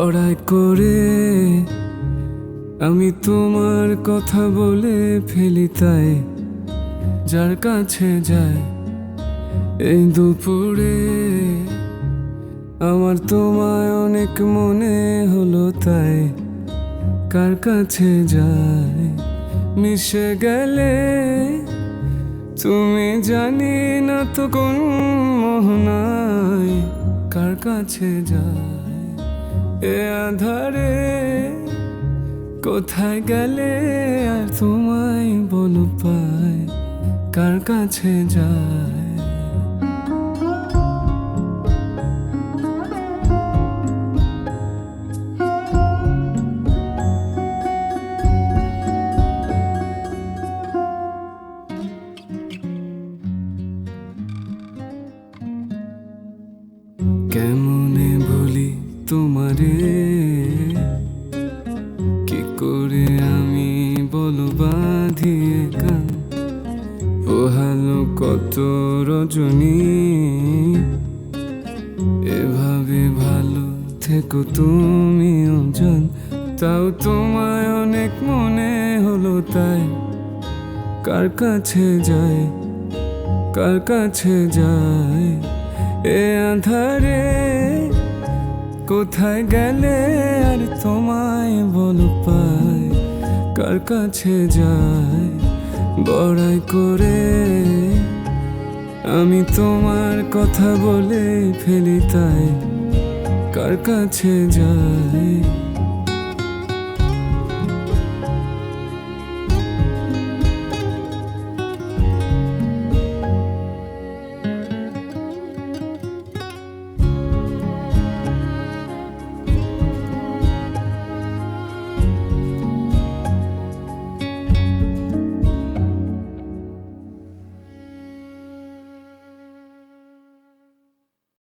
বড়াই করে আমি তোমার কথা বলে ফেলি, তাই যার কাছে যায় এই দুপুরে আমার তোমায় অনেক মনে হলো, তাই কার কাছে যায় মিশে গেলে তুমি, জানি না তো কোন মোহনায় কার কাছে যায় এ আধারে। কোথায় গেলে আর তোমায় বলো পায় কার কাছে যায়। কেমনে বলি তোমারে, কি করে আমি বলো বাঁধিয়ে কান, পোহালো কত রজনী, এভাবে ভালো থেকো তুমিও জান। তাও তোমায় অনেক মনে হলো, তাই কার কাছে যায় কার কাছে যায় এ আধারে। কোথায় গেলে আর তোমায় বলো পায় কার কাছে যায়। বড়াই করে আমি তোমার কথা বলে ফেলি, তাই কার কাছে যায়।